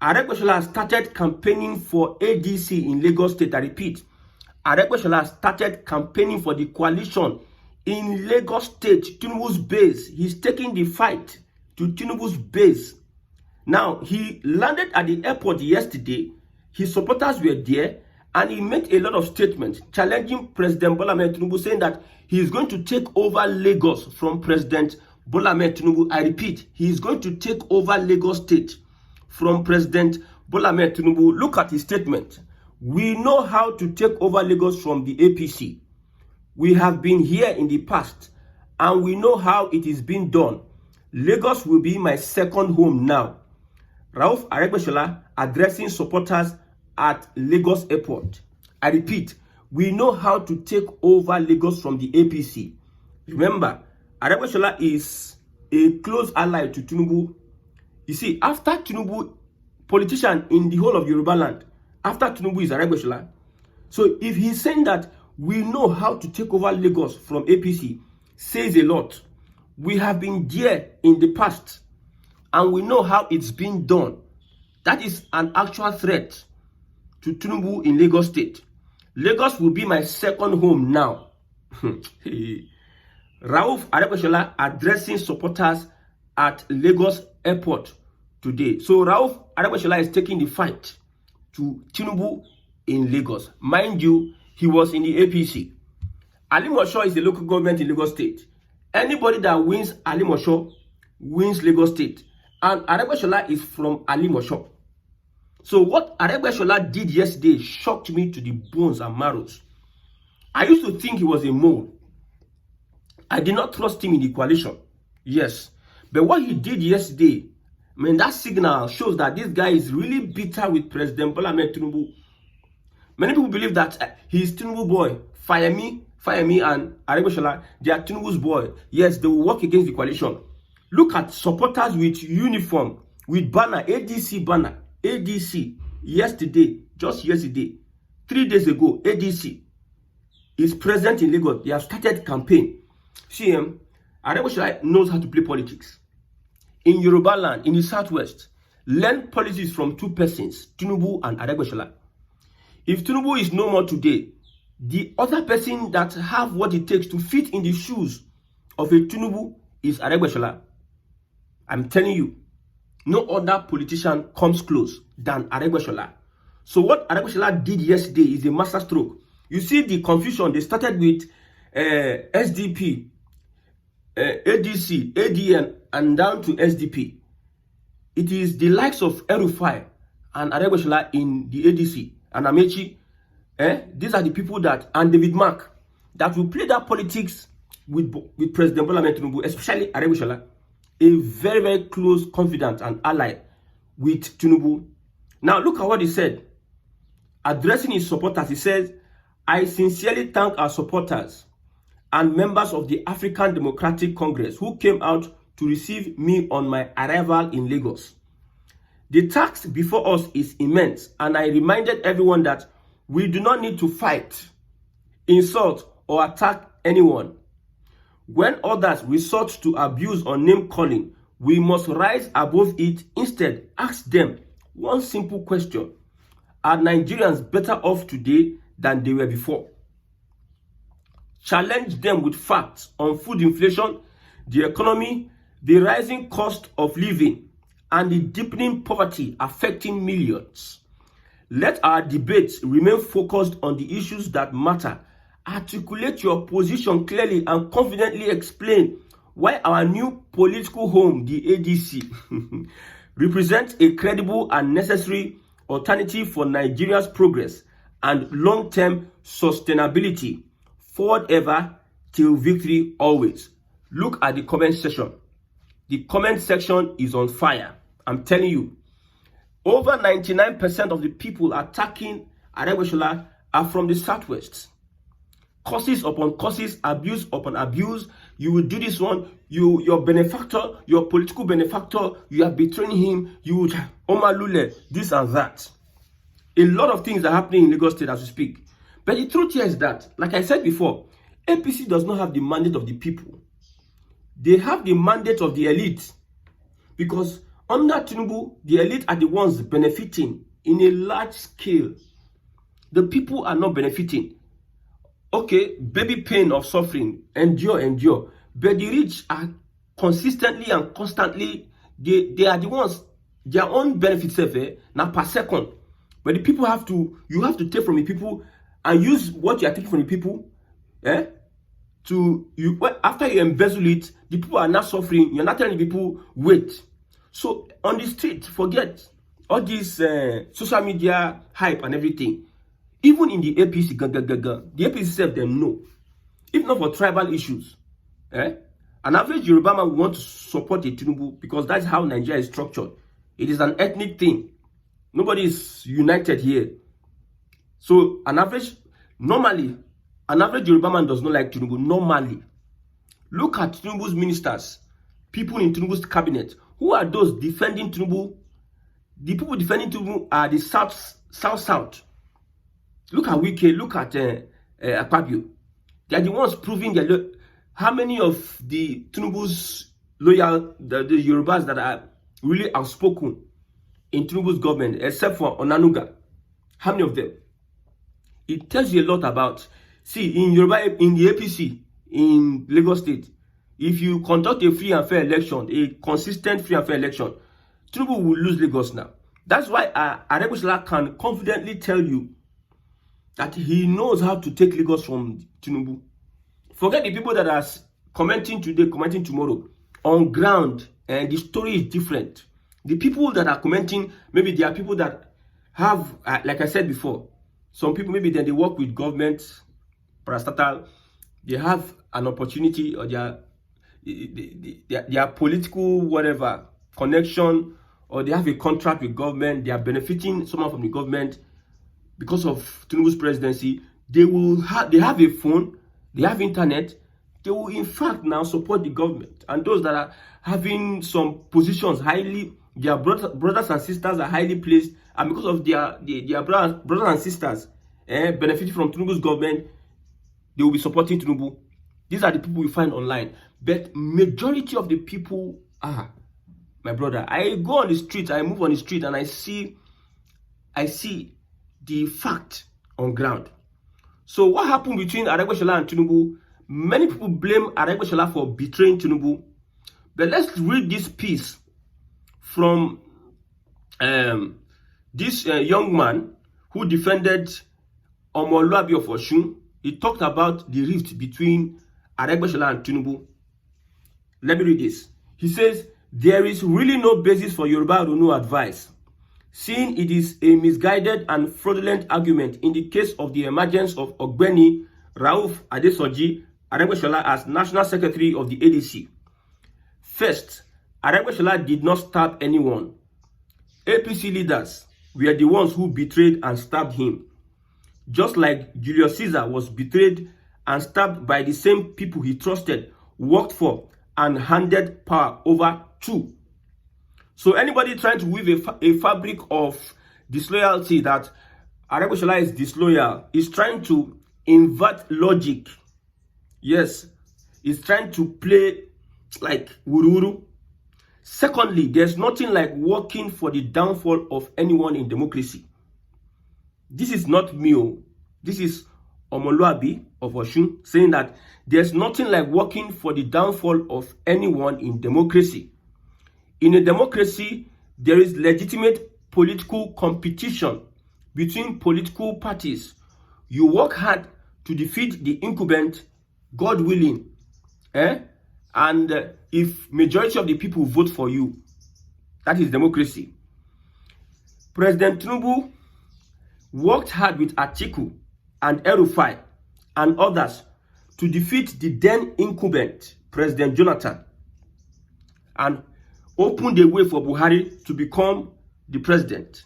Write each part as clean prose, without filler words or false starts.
Aregbesola has started campaigning for ADC in Lagos State. I repeat, Aregbesola has started campaigning for the coalition in Lagos State, Tinubu's base. He's taking the fight to Tinubu's base. Now, he landed at the airport yesterday. His supporters were there, and he made a lot of statements challenging President Bola Ahmed Tinubu, saying that he is going to take over Lagos from President Bola Ahmed Tinubu. I repeat, he is going to take over Lagos State from President Bola Ahmed Tinubu. Look at his statement. We know how to take over Lagos from the APC. We have been here in the past, and we know how it is being done. Lagos will be my second home now. Rauf Aregbesola addressing supporters at Lagos Airport. I repeat, we know how to take over Lagos from the APC. Remember, Aregbesola is a close ally to Tinubu. You see, after Tinubu, politician in the whole of Yoruba land, after Tinubu is Aregbesola. So if he's saying that we know how to take over Lagos from APC, says a lot. We have been there in the past, and we know how it's been done. That is an actual threat to Tinubu in Lagos State. Lagos will be my second home now. Rauf Aregbesola addressing supporters at Lagos Airport today. So Rauf Aregbesola is taking the fight to Tinubu in Lagos. Mind you, he was in the APC. Alimosho is the local government in Lagos State. Anybody that wins Alimosho wins Lagos State. And Aregbesola is from Alimosho. So what Aregbesola did yesterday shocked me to the bones and marrows. I used to think he was a mole. I did not trust him in the coalition. Yes. But what he did yesterday, man, that signal shows that this guy is really bitter with President Bola Ahmed Tinubu. Many people believe that he's Tinubu boy. Fire me, and Aregbesola, they are Tinubu's boy. Yes, they will work against the coalition. Look at supporters with uniform, with banner, ADC banner, ADC. Yesterday, just yesterday, 3 days ago, ADC is present in Lagos. They have started campaign. See, Aregbesola knows how to play politics. In Yoruba land, in the southwest, learn politics from two persons, Tinubu and Aregbesola. If Tinubu is no more today, the other person that have what it takes to fit in the shoes of a Tinubu is Aregbesola. I'm telling you, no other politician comes close than Aregbesola. So what Aregbesola did yesterday is a masterstroke. You see the confusion. They started with SDP, ADC, ADN, and down to SDP. It is the likes of El-Rufai and Aregbesola in the ADC, and Amechi. These are the people that, and David Mark, that will play that politics with President Bola Ahmed Tinubu, especially Aregbesola, a very, very close confidant and ally with Tinubu. Now look at what he said. Addressing his supporters, he says, I sincerely thank our supporters and members of the African Democratic Congress who came out to receive me on my arrival in Lagos. The task before us is immense, and I reminded everyone that we do not need to fight, insult, or attack anyone. When others resort to abuse or name calling, we must rise above it. Instead, ask them one simple question. Are Nigerians better off today than they were before? Challenge them with facts on food inflation, the economy, the rising cost of living, and the deepening poverty affecting millions. Let our debates remain focused on the issues that matter. Articulate your position clearly and confidently explain why our new political home, the ADC, represents a credible and necessary alternative for Nigeria's progress and long-term sustainability. Forward ever, till victory always. Look at the comment section. The comment section is on fire. I'm telling you. Over 99% of the people attacking Aregbesola are from the southwest. Curses upon curses, abuse upon abuse. You will do this one. Your benefactor, your political benefactor, you are betraying him. You would Omalule, this and that. A lot of things are happening in Lagos State as we speak. But the truth here is that, like I said before, APC does not have the mandate of the people. They have the mandate of the elite. Because Under Tinubu, the elite are the ones benefiting in a large scale. The people are not benefiting. Okay, baby pain of suffering, endure. But the rich are consistently and constantly, they are the ones, their own benefits now per second. But the people you have to take from the people and use what you are taking from the people, after you embezzle it, the people are not suffering. You're not telling the people, wait. So on the street, forget all this social media hype and everything. Even in the APC, the APC self, they know. If not for tribal issues, an average Yoruba man will want to support a Tinubu because that's how Nigeria is structured. It is an ethnic thing. Nobody is united here. So normally, an average Yoruba man does not like Tinubu. Normally, look at Tinubu's ministers, people in Tinubu's cabinet. Who are those defending Tinubu? The people defending Tinubu are the South. Look at Wike, look at Akpabio. They are the ones proving how many of the Tinubu's loyal, the Yorubas that are really outspoken in Tinubu's government, except for Onanuga. How many of them? It tells you a lot about, in Yoruba, in the APC, in Lagos State, if you conduct a free and fair election, a consistent free and fair election, Tinubu will lose Lagos now. That's why Aregbesola can confidently tell you that he knows how to take Lagos from Tinubu. Forget the people that are commenting today, commenting tomorrow. On ground, and the story is different. The people that are commenting, maybe there are people that have, like I said before, some people maybe then they work with government, parastatal, they have an opportunity or their political whatever connection, or they have a contract with government, they are benefiting someone from the government because of Tinubu's presidency. They have a phone, they have internet, they will in fact now support the government. And those that are having some positions highly, their brothers and sisters are highly placed, and because of their brothers and sisters benefiting from Tinubu's government, they will be supporting Tinubu. These are the people we find online. But majority of the people are, my brother, I go on the street, I move on the street, and I see the fact on ground. So what happened between Aregbesola and Tinubu? Many people blame Aregbesola for betraying Tinubu. But let's read this piece from this young man who defended Omoluabi of Osun. He talked about the rift between Aregbesola and Tinubu. Let me read this. He says, there is really no basis for Yoruba Runu advice, seeing it is a misguided and fraudulent argument in the case of the emergence of Ogbeni Rauf Aregbesola as National Secretary of the ADC. First, Aregbesola did not stab anyone. APC leaders were the ones who betrayed and stabbed him, just like Julius Caesar was betrayed and stabbed by the same people he trusted, worked for, and handed power over to. So anybody trying to weave a fabric of disloyalty, that Aregbesola is disloyal, is trying to invert logic. Yes, is trying to play like wuru. Secondly, there's nothing like working for the downfall of anyone in democracy. This is not me. This is Omoluabi of Osun saying that there's nothing like working for the downfall of anyone in democracy. In a democracy, there is legitimate political competition between political parties. You work hard to defeat the incumbent, God willing. And if majority of the people vote for you, that is democracy. President Tinubu worked hard with Atiku and El-Rufai and others to defeat the then incumbent, President Jonathan, and open the way for Buhari to become the president.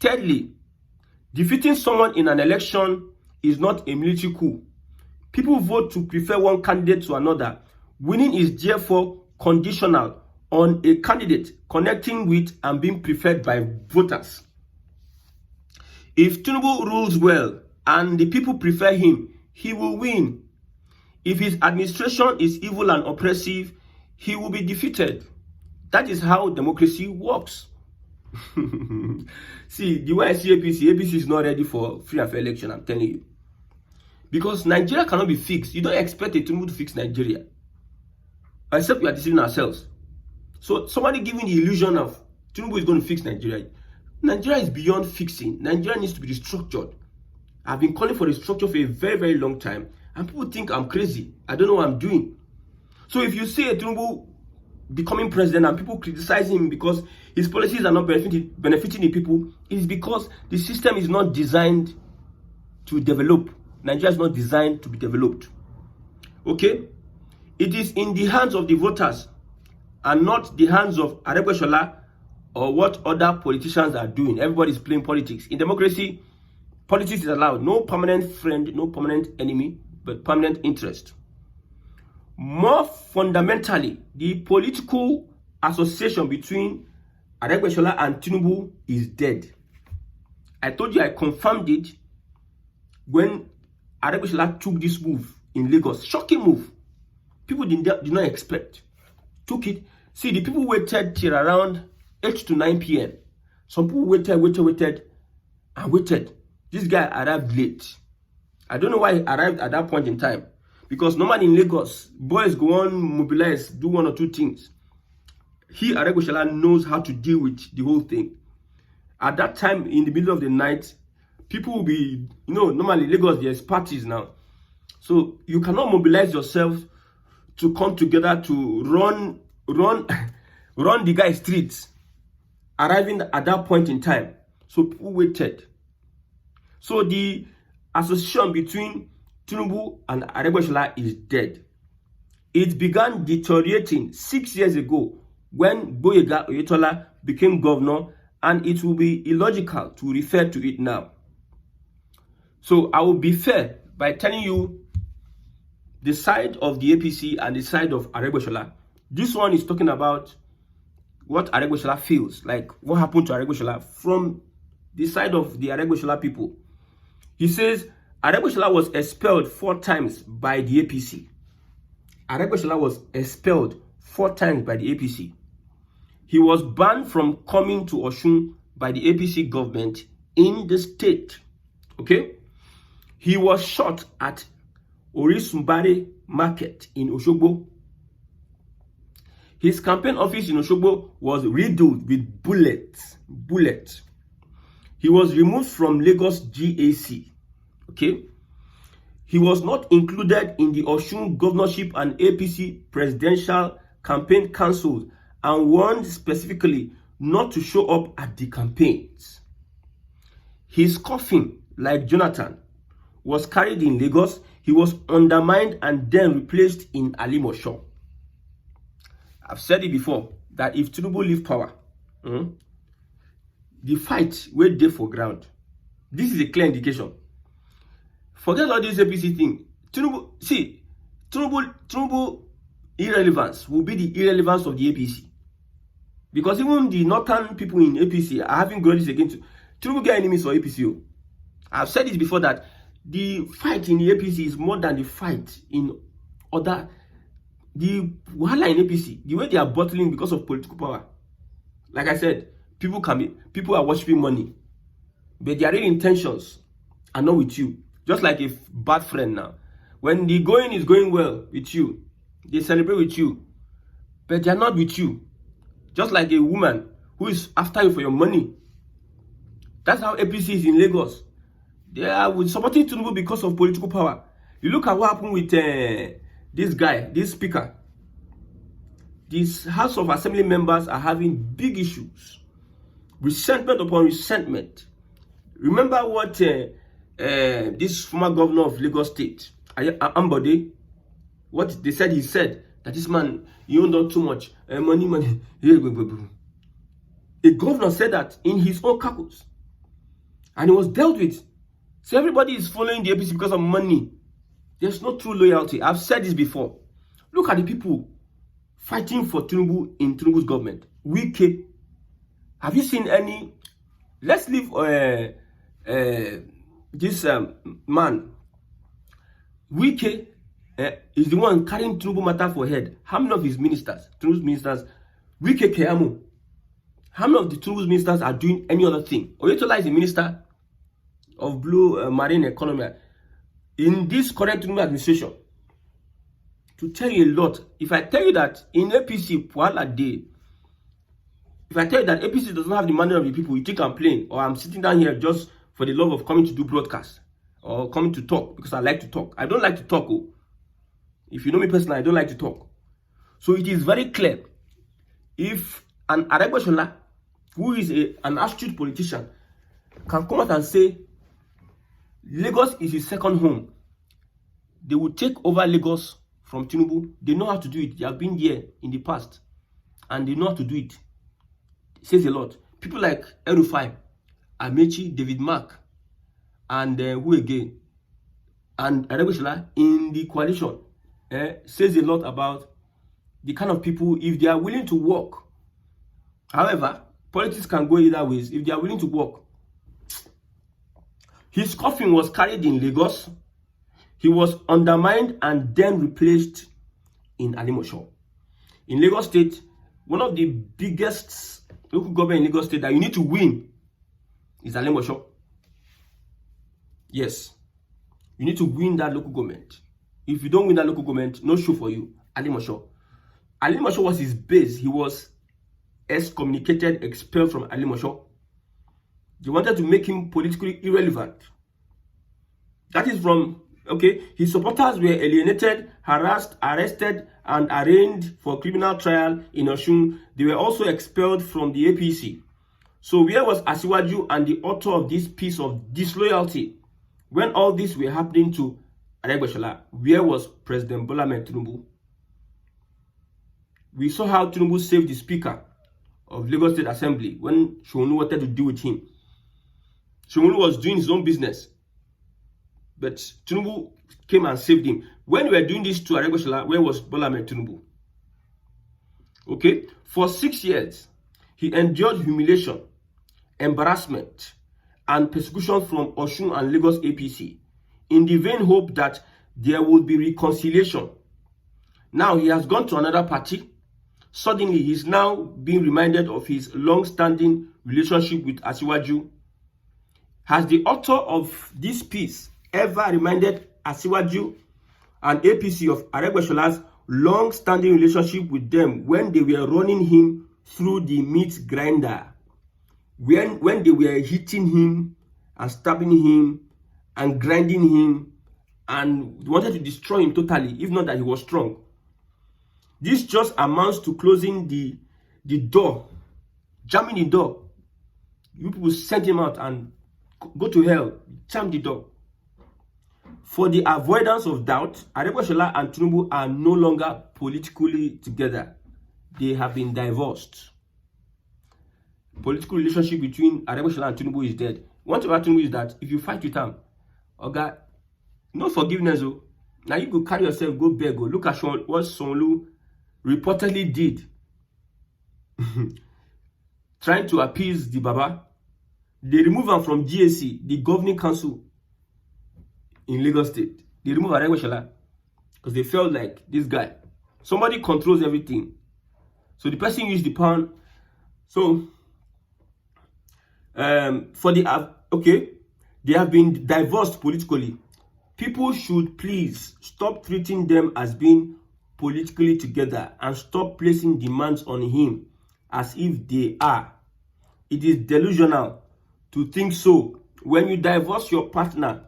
Thirdly, defeating someone in an election is not a military coup. People vote to prefer one candidate to another. Winning is therefore conditional on a candidate connecting with and being preferred by voters. If Tinubu rules well and the people prefer him, he will win. If his administration is evil and oppressive, he will be defeated. That is how democracy works. See, the way I see APC is not ready for free and fair election, I'm telling you. Because Nigeria cannot be fixed. You don't expect a Tinubu to fix Nigeria. Except we are deceiving ourselves. So somebody giving the illusion of Tinubu is going to fix Nigeria. Nigeria is beyond fixing. Nigeria needs to be restructured. I've been calling for restructure for a very, very long time. And people think I'm crazy. I don't know what I'm doing. So if you see a Tinubu becoming president and people criticize him because his policies are not benefiting the people, it's because the system is not designed to develop. Nigeria is not designed to be developed. Okay? It is in the hands of the voters and not the hands of Aregbesola or what other politicians are doing. Everybody's playing politics. In democracy, politics is allowed. No permanent friend, no permanent enemy, but permanent interest. More fundamentally, the political association between Aregbesola and Tinubu is dead. I told you I confirmed it when Aregbesola took this move in Lagos. Shocking move. People did not expect. Took it. See, the people waited till around 8 to 9 p.m. Some people waited. This guy arrived late. I don't know why he arrived at that point in time. Because normally in Lagos, boys go on, mobilize, do one or two things. Aregbesola knows how to deal with the whole thing. At that time, in the middle of the night, people will be, normally in Lagos, there's parties now. So you cannot mobilize yourself to come together to run the guy's streets, arriving at that point in time. So people waited. So the association between Tinubu and Aregbesola is dead. It began deteriorating 6 years ago when Boyega Oyetola became governor, and it will be illogical to refer to it now. So I will be fair by telling you the side of the APC and the side of Aregbesola. This one is talking about what Aregbesola feels, like what happened to Aregbesola from the side of the Aregbesola people. He says Aregbesola was expelled 4 times by the APC. Aregbesola was expelled 4 times by the APC. He was banned from coming to Osun by the APC government in the state. Okay? He was shot at Orisumbare Market in Osogbo. His campaign office in Osogbo was riddled with bullets. He was removed from Lagos GAC. Okay? He was not included in the Osun governorship and APC presidential campaign councils and warned specifically not to show up at the campaigns. His coffin, like Jonathan, was carried in Lagos. He was undermined and then replaced in Alimosho. I've said it before that if Tinubu leave power, the fight will dey for ground. This is a clear indication. Forget all this APC thing. Tinubu irrelevance will be the irrelevance of the APC. Because even the northern people in APC are having grudges against Tinubu. Get enemies for APC. I've said it before that the fight in the APC is more than the fight in other. The wahala in APC, the way they are bottling because of political power. Like I said, people are worshiping money, but their real intentions are not with you. Just like a bad friend now. When the going is going well with you, they celebrate with you, but they are not with you. Just like a woman who is after you for your money. That's how APC is in Lagos. They are supporting Tinubu because of political power. You look at what happened with this guy, this speaker. These House of Assembly members are having big issues. Resentment upon resentment. Remember what this former governor of Lagos State, Ambode, what they said? He said that this man, he owned out too much money. A governor said that in his own caucus. And it was dealt with. So everybody is following the APC because of money. There's no true loyalty. I've said this before. Look at the people fighting for Tinubu in Tinubu's government. Wike. Have you seen any? Let's leave this man. Wike is the one carrying Tinubu matter for head. How many of his ministers, Tinubu's ministers, Wike Keyamo. How many of the Tinubu's ministers are doing any other thing? Oyetola is the minister of blue marine economy in this current Tinubu administration. To tell you a lot, if I tell you that in APC, if I tell you that APC doesn't have the money of the people, you think I'm playing, or I'm sitting down here just for the love of coming to do broadcast or coming to talk because I like to talk. I don't like to talk. Oh. If you know me personally, I don't like to talk. So it is very clear. If an Aregbesola, who is an astute politician, can come out and say Lagos is his second home, they will take over Lagos from Tinubu. They know how to do it. They have been there in the past and they know how to do it. It says a lot. People like Erufai, Amechi, David Mark, and who again? And Aregbesola in the coalition says a lot about the kind of people, if they are willing to work. However, politics can go either ways. If they are willing to work. His coffin was carried in Lagos. He was undermined and then replaced in Alimosho. In Lagos State, one of the biggest local government in Lagos State that you need to win is Alimosho. Yes. You need to win that local government. If you don't win that local government, no show for you. Alimosho. Alimosho was his base. He was excommunicated, expelled from Alimosho. They wanted to make him politically irrelevant. That is from, okay, his supporters were alienated, harassed, arrested, and arraigned for criminal trial in Osun. They were also expelled from the APC. So where was Asiwaju and the author of this piece of disloyalty when all this were happening to Aregbesola? Where was President Bola Ahmed Tinubu? We saw how Tinubu saved the Speaker of Lagos State Assembly when Shonu wanted to deal with him. Shonu was doing his own business, but Tinubu came and saved him. When we were doing this to Aregbesola, where was Bola Ahmed Tinubu? Okay, for 6 years, he endured humiliation, embarrassment, and persecution from Osun and Lagos APC in the vain hope that there would be reconciliation. Now he has gone to another party. Suddenly, he's now being reminded of his long-standing relationship with Asiwaju. Has the author of this piece ever reminded Asiwaju and APC of Aregbesola's long-standing relationship with them when they were running him through the meat grinder? When they were hitting him and stabbing him and grinding him and wanted to destroy him totally, if not that he was strong. This just amounts to closing the door, jamming the door. You people sent him out and go to hell, jam the door. For the avoidance of doubt, Aregbesola and Tinubu are no longer politically together. They have been divorced. Political relationship between Aregbesola and Tinubu is dead. One thing about Tinubu is that if you fight with him, okay, no forgiveness. Oh. Now you go carry yourself, go beg. Go look at what Sonlu reportedly did. Trying to appease the Baba. They remove him from GAC, the governing council in Lagos State. They remove Aregbesola because they felt like this guy, somebody controls everything. So the person used the power. So they have been divorced politically. People should please stop treating them as being politically together and stop placing demands on him as if they are. It is delusional to think so. When you divorce your partner,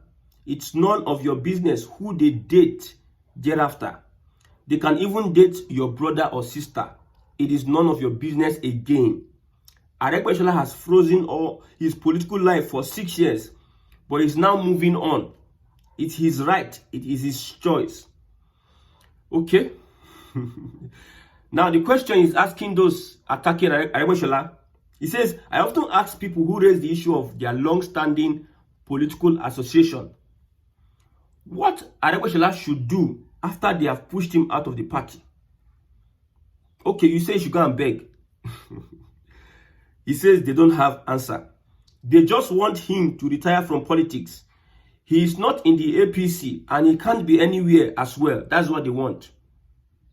it's none of your business who they date thereafter. They can even date your brother or sister. It is none of your business again. Aregbesola has frozen all his political life for 6 years, but is now moving on. It's his right. It is his choice. Okay? Now the question is asking those attacking Aregbesola. He says, I often ask people who raise the issue of their long-standing political association what Aregbesola should do after they have pushed him out of the party. Okay, you say you should go and beg. He says they don't have answer. They just want him to retire from politics. He is not in the APC and he can't be anywhere as well. That's what they want.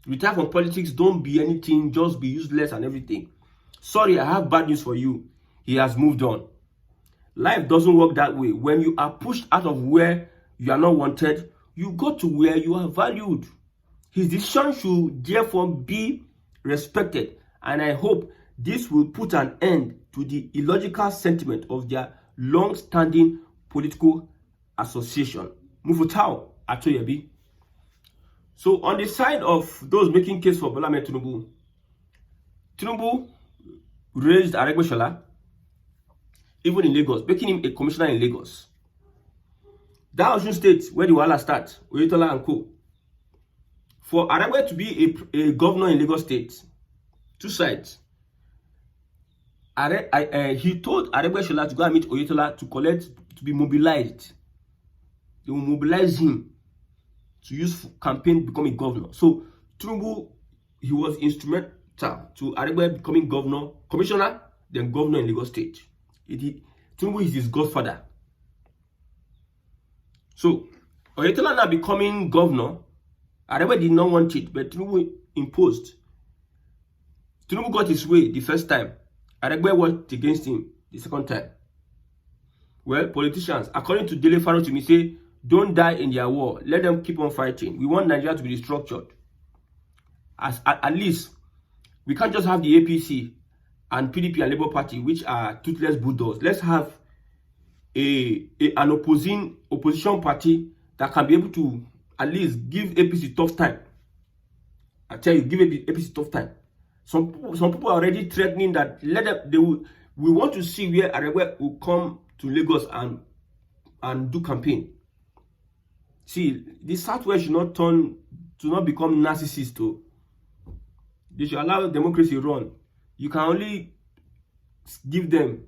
Retire from politics, don't be anything, just be useless and everything. Sorry, I have bad news for you. He has moved on. Life doesn't work that way. When you are pushed out of where you are not wanted, you go to where you are valued. His decision should therefore be respected, and I hope this will put an end to the illogical sentiment of their long-standing political association. Mufutau Atoyebi. So on the side of those making case for Bola Tinubu, Tinubu raised Aregbesola, even in Lagos, making him a commissioner in Lagos. That Osun State, where the wahala starts, Oyetola and co. For Aregbe to be a governor in Lagos State, two sides. He told Aregbesola to go and meet Oyetola to be mobilized. They will mobilize him to use campaign becoming governor. So Tinubu, he was instrumental to Aregbe becoming governor, commissioner, then governor in Lagos State. Tinubu is his godfather. So Oyetola now becoming governor, Aregbe did not want it, but Tinubu imposed. Tinubu got his way the first time. Aregbe worked against him the second time. Well, politicians, according to Dele Farotimi, say, don't die in their war. Let them keep on fighting. We want Nigeria to be restructured. At least, we can't just have the APC and PDP and Labour Party, which are toothless bulldogs. Let's have an opposition party that can be able to at least give APC tough time. I tell you, give APC tough time. Some people are already threatening that we want to see where Aregbe will come to Lagos and do campaign. See, the Southwest should not become narcissist too. They should allow democracy run. You can only give them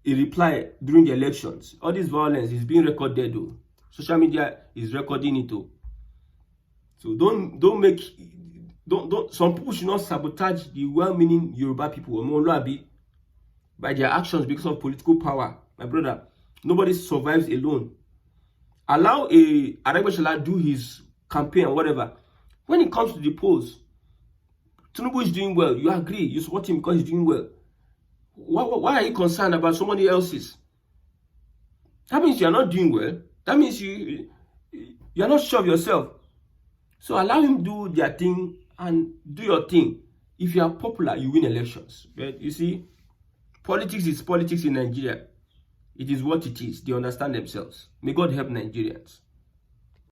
a reply during the elections. All this violence is being recorded though. Social media is recording it too. So don't some people should not sabotage the well-meaning Yoruba people by their actions because of political power. My brother, nobody survives alone. Allow Aregbesola do his campaign or whatever. When it comes to the polls, Tinubu is doing well. You agree. You support him because he's doing well. Why are you concerned about somebody else's? That means you are not doing well. That means you are not sure of yourself. So allow him do their thing and do your thing. If you are popular, you win elections. But you see, politics is politics in Nigeria. It is what it is. They understand themselves. May God help Nigerians.